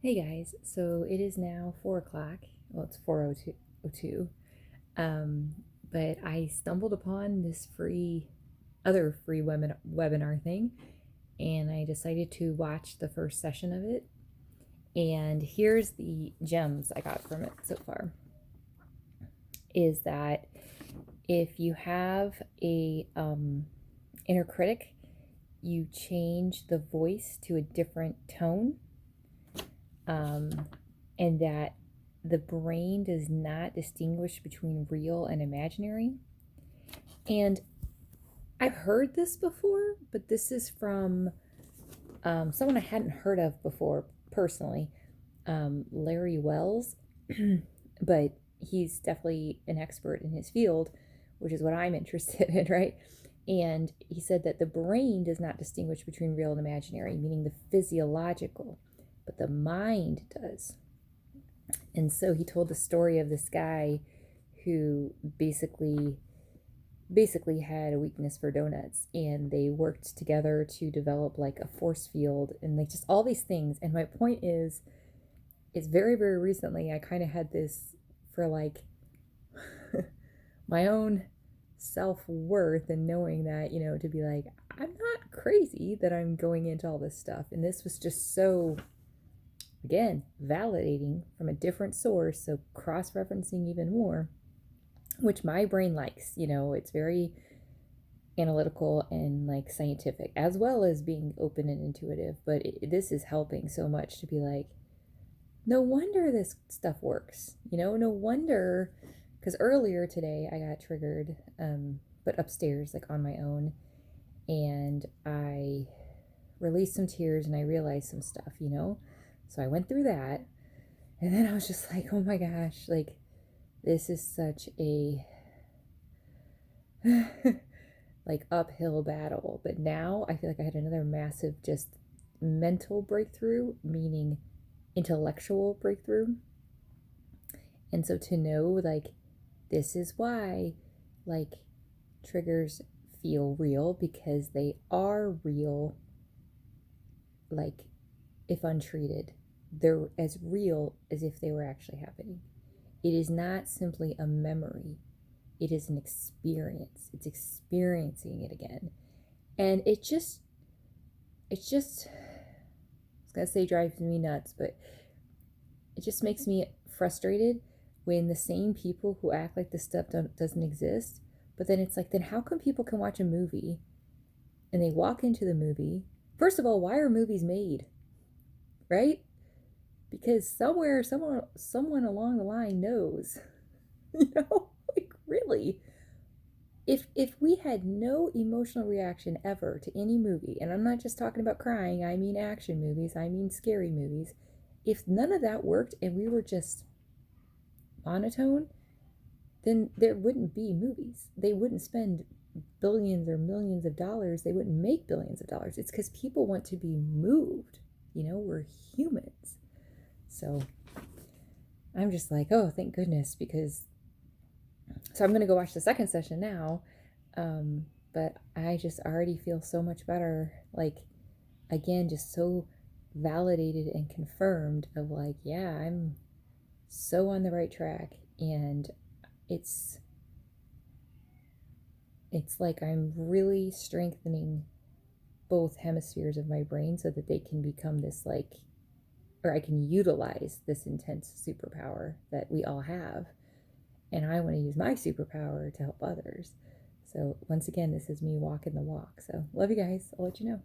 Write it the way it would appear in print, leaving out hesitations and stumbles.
Hey guys, so it is now 4 o'clock. Well, it's 4:02. Um, but I stumbled upon this other free webinar thing, and I decided to watch the first session of it. And here's the gems I got from it so far is that if you have a inner critic, you change the voice to a different tone, and that the brain does not distinguish between real and imaginary. And I've heard this before, but this is from someone I hadn't heard of before personally, Larry Wells. But he's definitely an expert in his field, which is what I'm interested in, right? And he said that the brain does not distinguish between real and imaginary, meaning the physiological, but the mind does. And so he told the story of this guy who basically had a weakness for donuts, and they worked together to develop like a force field and like just all these things. And my point is very, very recently I kind of had this for like my own self-worth and knowing that, to be like, I'm not crazy that I'm going into all this stuff. And this was just so, again, validating from a different source, so cross-referencing even more, which my brain likes. It's very analytical and like scientific, as well as being open and intuitive. But this is helping so much to be like, no wonder this stuff works. No wonder, because earlier today I got triggered, but upstairs, like on my own, and I released some tears and I realized some stuff. So I went through that, and then I was just like, oh my gosh, like this is such a like uphill battle. But now I feel like I had another massive just mental breakthrough, meaning intellectual breakthrough. And so to know, like, this is why, like, triggers feel real, because they are real, like, if untreated. They're as real as if they were actually happening. It is not simply a memory. It is an experience. It's experiencing it again. And I was going to say drives me nuts, but it just makes me frustrated when the same people who act like this stuff doesn't exist, but then it's like, then how come people can watch a movie and they walk into the movie? First of all, why are movies made? Right? Because somewhere, someone along the line knows, like really. If we had no emotional reaction ever to any movie, and I'm not just talking about crying, I mean action movies, I mean scary movies, if none of that worked and we were just monotone, then there wouldn't be movies. They wouldn't spend billions or millions of dollars. They wouldn't make billions of dollars. It's because people want to be moved. We're humans. So I'm just like, oh, thank goodness, because so I'm going to go watch the second session now. But I just already feel so much better. Like, again, just so validated and confirmed of like, yeah, I'm so on the right track. And it's like I'm really strengthening both hemispheres of my brain so that they can become this like, or I can utilize this intense superpower that we all have. And I want to use my superpower to help others. So once again, this is me walking the walk. So love you guys. I'll let you know.